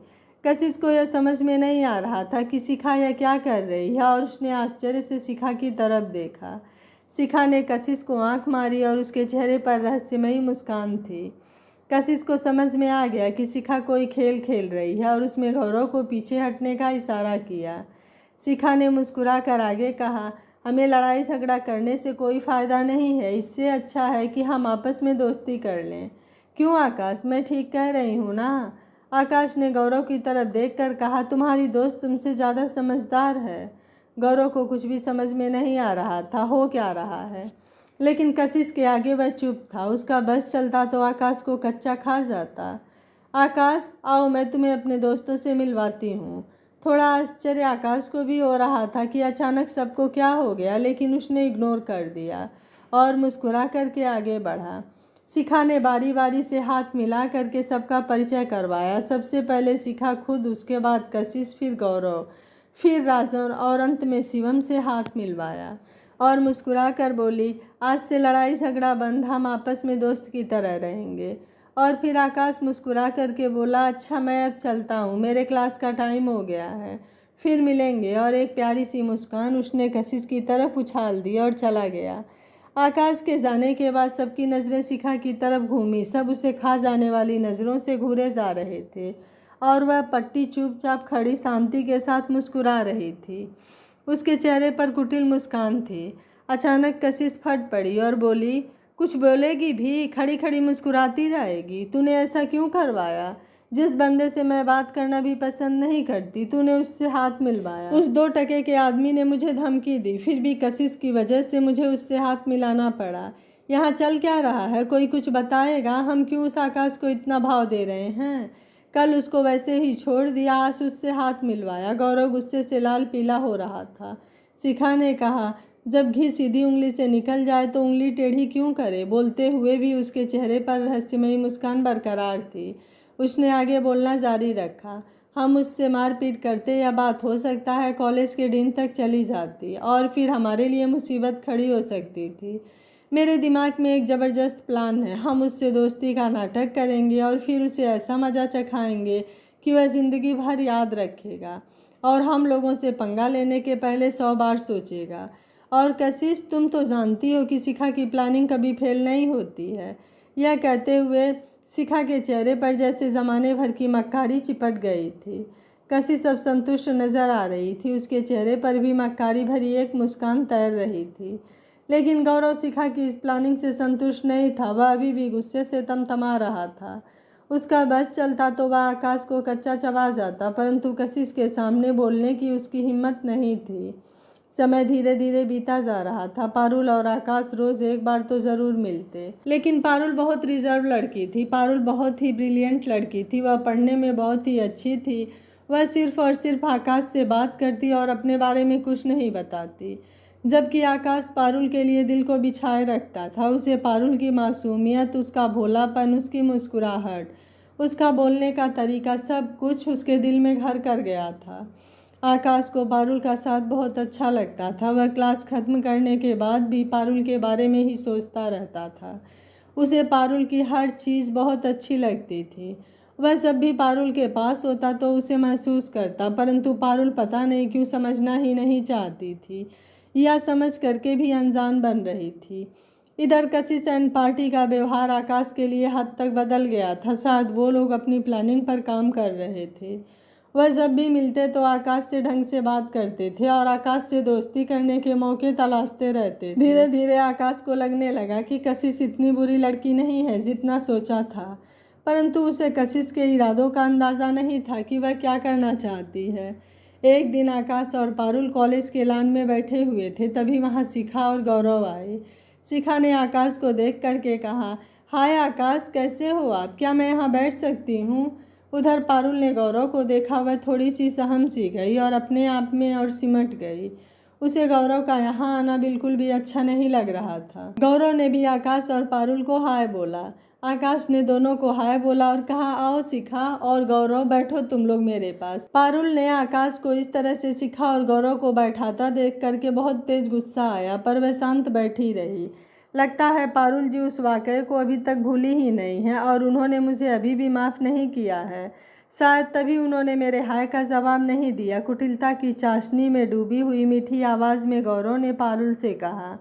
कशिश को यह समझ में नहीं आ रहा था कि शिखा यह क्या कर रही है और उसने आश्चर्य से शिखा की तरफ देखा। शिखा ने कशिश को आंख मारी और उसके चेहरे पर रहस्यमयी मुस्कान थी। कशिश को समझ में आ गया कि शिखा कोई खेल खेल रही है और उसमें गौरव को पीछे हटने का इशारा किया। शिखा ने मुस्कुरा कर आगे कहा, हमें लड़ाई झगड़ा करने से कोई फ़ायदा नहीं है, इससे अच्छा है कि हम आपस में दोस्ती कर लें। क्यों आकाश, मैं ठीक कह रही हूँ ना? आकाश ने गौरव की तरफ देखकर कहा, तुम्हारी दोस्त तुमसे ज़्यादा समझदार है। गौरव को कुछ भी समझ में नहीं आ रहा था हो क्या रहा है, लेकिन कशिश के आगे वह चुप था। उसका बस चलता तो आकाश को कच्चा खा जाता। आकाश, आओ मैं तुम्हें अपने दोस्तों से मिलवाती हूँ। थोड़ा आश्चर्य आकाश को भी हो रहा था कि अचानक सबको क्या हो गया, लेकिन उसने इग्नोर कर दिया और मुस्कुरा करके आगे बढ़ा। शिखा ने बारी बारी से हाथ मिला करके सबका परिचय करवाया। सबसे पहले शिखा खुद, उसके बाद कशिश, फिर गौरव, फिर राजन और अंत में शिवम से हाथ मिलवाया और मुस्कुरा कर बोली, आज से लड़ाई झगड़ा बंद, हम आपस में दोस्त की तरह रहेंगे। और फिर आकाश मुस्कुरा करके बोला, अच्छा मैं अब चलता हूँ, मेरे क्लास का टाइम हो गया है, फिर मिलेंगे। और एक प्यारी सी मुस्कान उसने कशिश की तरफ उछाल दी और चला गया। आकाश के जाने के बाद सबकी नज़रें शिखा की तरफ घूमी। सब उसे खा जाने वाली नज़रों से घूरे जा रहे थे और वह पट्टी चुपचाप खड़ी शांति के साथ मुस्कुरा रही थी। उसके चेहरे पर कुटिल मुस्कान थी। अचानक कशिश फट पड़ी और बोली, कुछ बोलेगी भी? खड़ी खड़ी मुस्कुराती रहेगी? तूने ऐसा क्यों करवाया? जिस बंदे से मैं बात करना भी पसंद नहीं करती, तूने उससे हाथ मिलवाया। उस 2 टके के आदमी ने मुझे धमकी दी, फिर भी कशिश की वजह से मुझे उससे हाथ मिलाना पड़ा। यहाँ चल क्या रहा है? कोई कुछ बताएगा? हम क्यों उस आकाश को इतना भाव दे रहे हैं? कल उसको वैसे ही छोड़ दिया, आज उससे हाथ मिलवाया। गौरव गुस्से से लाल पीला हो रहा था। शिखा ने कहा, जब घी सीधी उंगली से निकल जाए तो उंगली टेढ़ी क्यों करे? बोलते हुए भी उसके चेहरे पर रहस्यमयी मुस्कान बरकरार थी। उसने आगे बोलना जारी रखा, हम उससे मारपीट करते, या बात हो सकता है कॉलेज के डीन तक चली जाती और फिर हमारे लिए मुसीबत खड़ी हो सकती थी। मेरे दिमाग में एक ज़बरदस्त प्लान है। हम उससे दोस्ती का नाटक करेंगे और फिर उसे ऐसा मज़ा चखाएंगे कि वह ज़िंदगी भर याद रखेगा और हम लोगों से पंगा लेने के पहले 100 बार सोचेगा। और कशिश, तुम तो जानती हो कि शिखा की प्लानिंग कभी फेल नहीं होती है। यह कहते हुए शिखा के चेहरे पर जैसे ज़माने भर की मक्कारी चिपट गई थी। कशिश अब संतुष्ट नज़र आ रही थी। उसके चेहरे पर भी मक्कारी भरी एक मुस्कान तैर रही थी। लेकिन गौरव शिखा की इस प्लानिंग से संतुष्ट नहीं था। वह अभी भी गुस्से से तमतमा रहा था। उसका बस चलता तो वह आकाश को कच्चा चबा जाता, परंतु कशिश के सामने बोलने की उसकी हिम्मत नहीं थी। समय धीरे धीरे बीता जा रहा था। पारुल और आकाश रोज़ एक बार तो ज़रूर मिलते, लेकिन पारुल बहुत रिजर्व लड़की थी। पारुल बहुत ही ब्रिलियंट लड़की थी। वह पढ़ने में बहुत ही अच्छी थी। वह सिर्फ और सिर्फ आकाश से बात करती और अपने बारे में कुछ नहीं बताती, जबकि आकाश पारुल के लिए दिल को बिछाए रखता था। उसे पारुल की मासूमियत, उसका भोलापन, उसकी मुस्कुराहट, उसका बोलने का तरीका, सब कुछ उसके दिल में घर कर गया था। आकाश को पारुल का साथ बहुत अच्छा लगता था। वह क्लास खत्म करने के बाद भी पारुल के बारे में ही सोचता रहता था। उसे पारुल की हर चीज़ बहुत अच्छी लगती थी। वह जब भी पारुल के पास होता तो उसे महसूस करता, परंतु पारुल पता नहीं क्यों समझना ही नहीं चाहती थी, या समझ करके भी अनजान बन रही थी। इधर कशिश एंड पार्टी का व्यवहार आकाश के लिए हद तक बदल गया था। शायद वो लोग अपनी प्लानिंग पर काम कर रहे थे। वह जब भी मिलते तो आकाश से ढंग से बात करते थे और आकाश से दोस्ती करने के मौके तलाशते रहते थे। धीरे धीरे आकाश को लगने लगा कि कशिश इतनी बुरी लड़की नहीं है जितना सोचा था, परंतु उसे कशिश के इरादों का अंदाज़ा नहीं था कि वह क्या करना चाहती है। एक दिन आकाश और पारुल कॉलेज के लॉन में बैठे हुए थे, तभी वहाँ शिखा और गौरव आए। शिखा ने आकाश को देख करके कहा, हाय आकाश, कैसे हो आप? क्या मैं यहाँ बैठ सकती हूँ? उधर पारुल ने गौरव को देखा। वह थोड़ी सी सहम सी गई और अपने आप में और सिमट गई। उसे गौरव का यहाँ आना बिल्कुल भी अच्छा नहीं लग रहा था। गौरव ने भी आकाश और पारुल को हाय बोला। आकाश ने दोनों को हाय बोला और कहा, आओ शिखा और गौरव, बैठो तुम लोग मेरे पास। पारुल ने आकाश को इस तरह से शिखा और गौरव को बैठाता देख करके बहुत तेज गुस्सा आया, पर वह शांत बैठी रही। लगता है पारुल जी उस वाक़ये को अभी तक भूली ही नहीं है और उन्होंने मुझे अभी भी माफ़ नहीं किया है। शायद तभी उन्होंने मेरे हाय का जवाब नहीं दिया। कुटिलता की चाशनी में डूबी हुई मीठी आवाज़ में गौरव ने पारुल से कहा।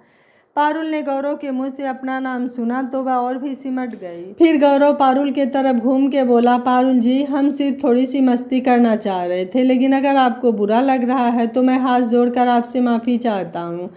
पारुल ने गौरव के मुंह से अपना नाम सुना तो वह और भी सिमट गई। फिर गौरव पारुल के तरफ घूम के बोला, पारुल जी, हम सिर्फ थोड़ी सी मस्ती करना चाह रहे थे, लेकिन अगर आपको बुरा लग रहा है तो मैं हाथ जोड़कर आपसे माफ़ी चाहता हूँ।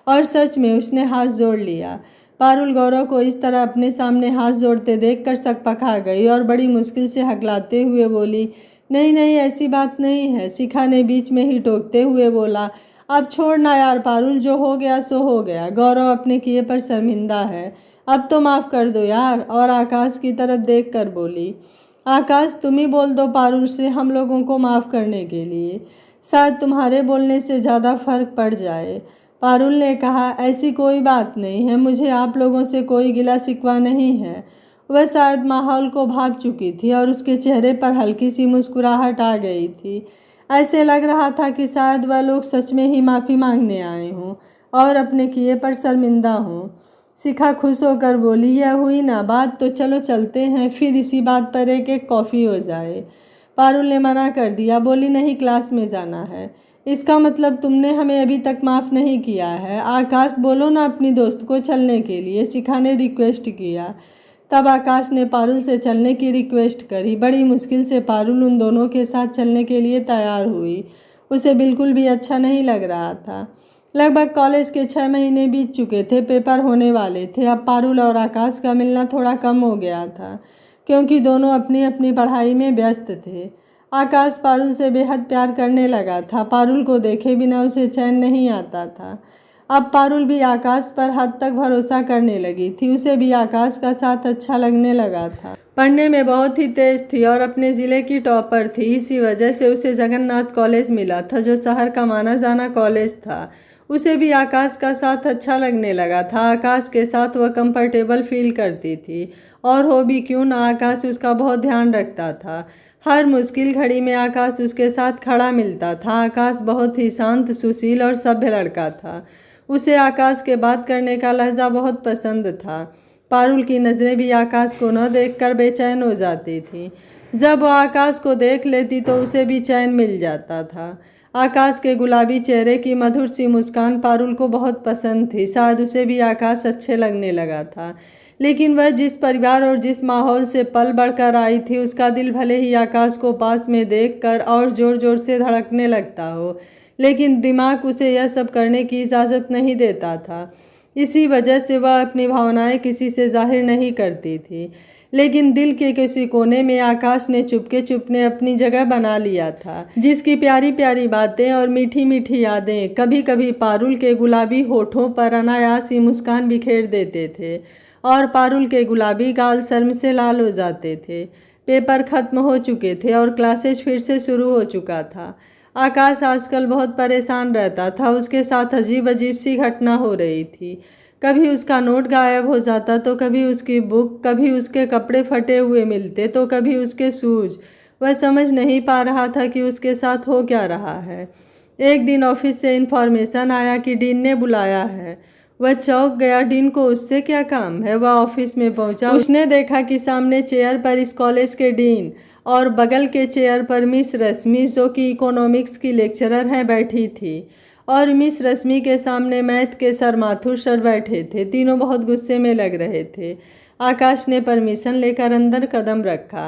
और सच में उसने हाथ जोड़ लिया। पारुल गौरव को इस तरह अपने सामने हाथ जोड़ते देखकर सकपका गई और बड़ी मुश्किल से हकलाते हुए बोली, नहीं नहीं, ऐसी बात नहीं है। शिखा ने बीच में ही टोकते हुए बोला, अब छोड़ना यार पारुल, जो हो गया सो हो गया। गौरव अपने किए पर शर्मिंदा है, अब तो माफ़ कर दो यार। और आकाश की तरफ देख कर बोली, आकाश तुम ही बोल दो पारुल से हम लोगों को माफ़ करने के लिए, शायद तुम्हारे बोलने से ज़्यादा फर्क पड़ जाए। पारुल ने कहा, ऐसी कोई बात नहीं है, मुझे आप लोगों से कोई गिला शिकवा नहीं है। वह शायद माहौल को भाप चुकी थी और उसके चेहरे पर हल्की सी मुस्कुराहट आ गई थी। ऐसे लग रहा था कि शायद वह लोग सच में ही माफ़ी मांगने आए हों और अपने किए पर शर्मिंदा हों। शिखा खुश होकर बोली, यह हुई ना बात, तो चलो चलते हैं, फिर इसी बात पर एक कॉफ़ी हो जाए। पारुल ने मना कर दिया, बोली, नहीं, क्लास में जाना है। इसका मतलब तुमने हमें अभी तक माफ़ नहीं किया है। आकाश, बोलो ना अपनी दोस्त को चलने के लिए, शिखा ने रिक्वेस्ट किया। तब आकाश ने पारुल से चलने की रिक्वेस्ट करी। बड़ी मुश्किल से पारुल उन दोनों के साथ चलने के लिए तैयार हुई। उसे बिल्कुल भी अच्छा नहीं लग रहा था। लगभग कॉलेज के 6 महीने बीत चुके थे, पेपर होने वाले थे। अब पारुल और आकाश का मिलना थोड़ा कम हो गया था, क्योंकि दोनों अपनी अपनी पढ़ाई में व्यस्त थे। आकाश पारुल से बेहद प्यार करने लगा था। पारुल को देखे बिना उसे चैन नहीं आता था। अब पारुल भी आकाश पर हद तक भरोसा करने लगी थी। उसे भी आकाश का साथ अच्छा लगने लगा था। पढ़ने में बहुत ही तेज थी और अपने ज़िले की टॉपर थी। इसी वजह से उसे जगन्नाथ कॉलेज मिला था, जो शहर का माना जाना कॉलेज था। उसे भी आकाश का साथ अच्छा लगने लगा था। आकाश के साथ वह कंफर्टेबल फील करती थी, और हो भी क्यों ना, आकाश उसका बहुत ध्यान रखता था। हर मुश्किल घड़ी में आकाश उसके साथ खड़ा मिलता था। आकाश बहुत ही शांत, सुशील और सभ्य लड़का था। उसे आकाश के बात करने का लहजा बहुत पसंद था। पारुल की नज़रें भी आकाश को न देखकर बेचैन हो जाती थीं। जब वह आकाश को देख लेती तो उसे भी चैन मिल जाता था। आकाश के गुलाबी चेहरे की मधुर सी मुस्कान पारुल को बहुत पसंद थी। शायद उसे भी आकाश अच्छे लगने लगा था। लेकिन वह जिस परिवार और जिस माहौल से पल बढ़कर आई थी, उसका दिल भले ही आकाश को पास में देखकर और ज़ोर ज़ोर से धड़कने लगता हो, लेकिन दिमाग उसे यह सब करने की इजाज़त नहीं देता था। इसी वजह से वह अपनी भावनाएं किसी से जाहिर नहीं करती थी। लेकिन दिल के किसी कोने में आकाश ने चुपके चुपने अपनी जगह बना लिया था, जिसकी प्यारी प्यारी बातें और मीठी मीठी यादें कभी कभी पारुल के गुलाबी होठों पर अनायास ही मुस्कान बिखेर देते थे और पारुल के गुलाबी गाल शर्म से लाल हो जाते थे। पेपर खत्म हो चुके थे और क्लासेज फिर से शुरू हो चुका था। आकाश आजकल बहुत परेशान रहता था। उसके साथ अजीब अजीब सी घटना हो रही थी। कभी उसका नोट गायब हो जाता, तो कभी उसकी बुक, कभी उसके कपड़े फटे हुए मिलते, तो कभी उसके शूज। वह समझ नहीं पा रहा था कि उसके साथ हो क्या रहा है। एक दिन ऑफिस से इन्फॉर्मेशन आया कि डीन ने बुलाया है। वह चौंक गया। डीन को उससे क्या काम है? वह ऑफिस में पहुंचा। उसने देखा कि सामने चेयर पर इस कॉलेज के डीन और बगल के चेयर पर मिस रश्मि, जो कि इकोनॉमिक्स की लेक्चरर हैं, बैठी थी। और मिस रश्मि के सामने मैथ के सर माथुर सर बैठे थे। तीनों बहुत गुस्से में लग रहे थे। आकाश ने परमिशन लेकर अंदर कदम रखा।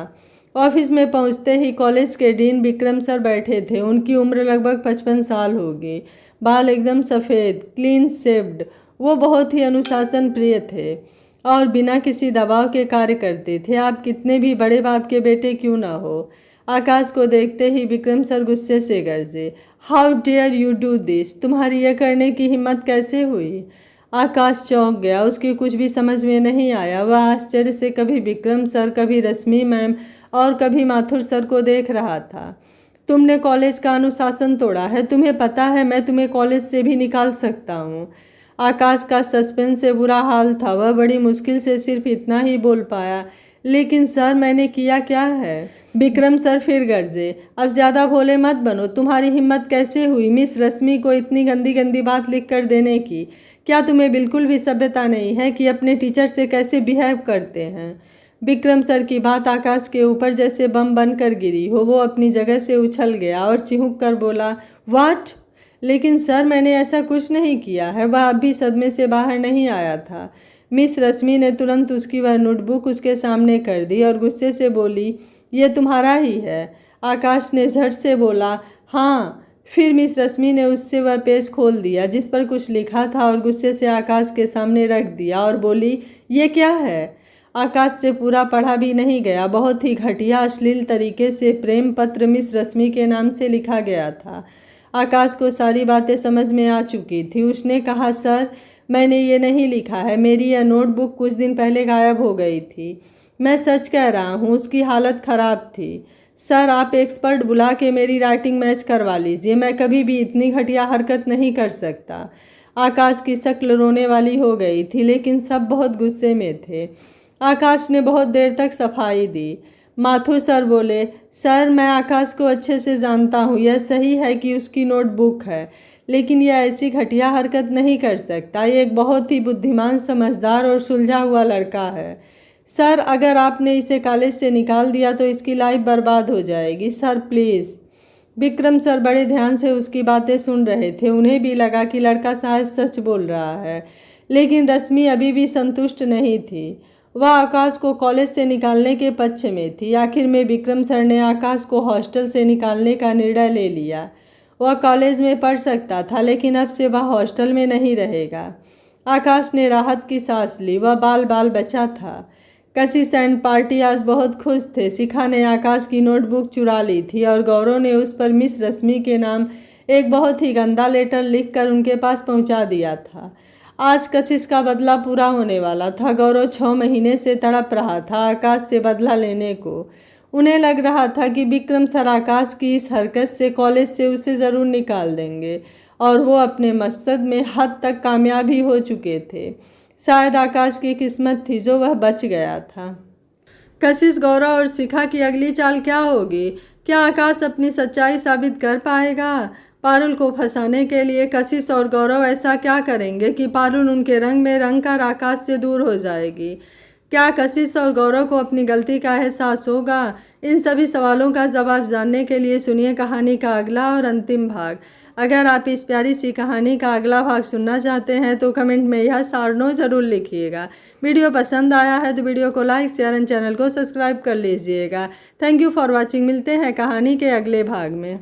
ऑफिस में पहुंचते ही कॉलेज के डीन विक्रम सर बैठे थे। उनकी उम्र लगभग 55 साल होगी। बाल एकदम सफ़ेद, क्लीन शेव्ड। वो बहुत ही अनुशासन प्रिय थे और बिना किसी दबाव के कार्य करते थे। आप कितने भी बड़े बाप के बेटे क्यों ना हो। आकाश को देखते ही विक्रम सर गुस्से से गरजे, how dare you do this, तुम्हारी यह करने की हिम्मत कैसे हुई? आकाश चौंक गया। उसकी कुछ भी समझ में नहीं आया। वह आश्चर्य से कभी विक्रम सर, कभी रश्मि मैम और कभी माथुर सर को देख रहा था। तुमने कॉलेज का अनुशासन तोड़ा है। तुम्हें पता है मैं तुम्हें कॉलेज से भी निकाल सकता हूँ। आकाश का सस्पेंस से बुरा हाल था। वह बड़ी मुश्किल से सिर्फ इतना ही बोल पाया, लेकिन सर मैंने किया क्या है? विक्रम सर फिर गरजे, अब ज़्यादा भोले मत बनो। तुम्हारी हिम्मत कैसे हुई मिस रश्मि को इतनी गंदी गंदी बात लिख कर देने की? क्या तुम्हें बिल्कुल भी सभ्यता नहीं है कि अपने टीचर से कैसे बिहेव करते हैं? विक्रम सर की बात आकाश के ऊपर जैसे बम बनकर गिरी हो। वो अपनी जगह से उछल गया और चिहुक कर बोला, व्हाट? लेकिन सर मैंने ऐसा कुछ नहीं किया है। वह अभी सदमे से बाहर नहीं आया था। मिस रश्मि ने तुरंत उसकी वह नोटबुक उसके सामने कर दी और गुस्से से बोली, ये तुम्हारा ही है? आकाश ने झट से बोला, हाँ। फिर मिस रश्मि ने उससे वह पेज खोल दिया जिस पर कुछ लिखा था और गुस्से से आकाश के सामने रख दिया और बोली, ये क्या है? आकाश से पूरा पढ़ा भी नहीं गया। बहुत ही घटिया अश्लील तरीके से प्रेम पत्र मिस रश्मि के नाम से लिखा गया था। आकाश को सारी बातें समझ में आ चुकी थी। उसने कहा, सर मैंने ये नहीं लिखा है। मेरी यह नोटबुक कुछ दिन पहले गायब हो गई थी। मैं सच कह रहा हूँ, उसकी हालत ख़राब थी। सर आप एक्सपर्ट बुला के मेरी राइटिंग मैच करवा लीजिए। मैं कभी भी इतनी घटिया हरकत नहीं कर सकता। आकाश की शक्ल रोने वाली हो गई थी, लेकिन सब बहुत गुस्से में थे। आकाश ने बहुत देर तक सफाई दी। माथुर सर बोले, सर मैं आकाश को अच्छे से जानता हूँ। यह सही है कि उसकी नोटबुक है, लेकिन यह ऐसी घटिया हरकत नहीं कर सकता। ये एक बहुत ही बुद्धिमान, समझदार और सुलझा हुआ लड़का है। सर अगर आपने इसे कॉलेज से निकाल दिया तो इसकी लाइफ बर्बाद हो जाएगी। Sir please. विक्रम सर बड़े ध्यान से उसकी बातें सुन रहे थे। उन्हें भी लगा कि लड़का शायद सच बोल रहा है, लेकिन रश्मि अभी भी संतुष्ट नहीं थी। वह आकाश को कॉलेज से निकालने के पक्ष में थी। आखिर में विक्रम सर ने आकाश को हॉस्टल से निकालने का निर्णय ले लिया। वह कॉलेज में पढ़ सकता था, लेकिन अब से वह हॉस्टल में नहीं रहेगा। आकाश ने राहत की सांस ली। वह बाल बाल बचा था। कशिश एंड पार्टी आज बहुत खुश थे। शिखा ने आकाश की नोटबुक चुरा ली थी और गौरव ने उस पर मिस रश्मि के नाम एक बहुत ही गंदा लेटर लिखकर उनके पास पहुंचा दिया था। आज कशिश का बदला पूरा होने वाला था। गौरव 6 महीने से तड़प रहा था आकाश से बदला लेने को। उन्हें लग रहा था कि विक्रम सर आकाश की इस हरकत से कॉलेज से उसे ज़रूर निकाल देंगे, और वो अपने मकसद में हद तक कामयाब भी हो चुके थे। शायद आकाश की किस्मत थी जो वह बच गया था। कशिश, गौरव और शिखा की अगली चाल क्या होगी? क्या आकाश अपनी सच्चाई साबित कर पाएगा? पारुल को फंसाने के लिए कशिश और गौरव ऐसा क्या करेंगे कि पारुल उनके रंग में रंग कर आकाश से दूर हो जाएगी? क्या कशिश और गौरव को अपनी गलती का एहसास होगा? इन सभी सवालों का जवाब जानने के लिए सुनिए कहानी का अगला और अंतिम भाग। अगर आप इस प्यारी सी कहानी का अगला भाग सुनना चाहते हैं तो कमेंट में यह सार नो ज़रूर लिखिएगा। वीडियो पसंद आया है तो वीडियो को लाइक, शेयर एंड चैनल को सब्सक्राइब कर लीजिएगा। Thank you for watching. मिलते हैं कहानी के अगले भाग में।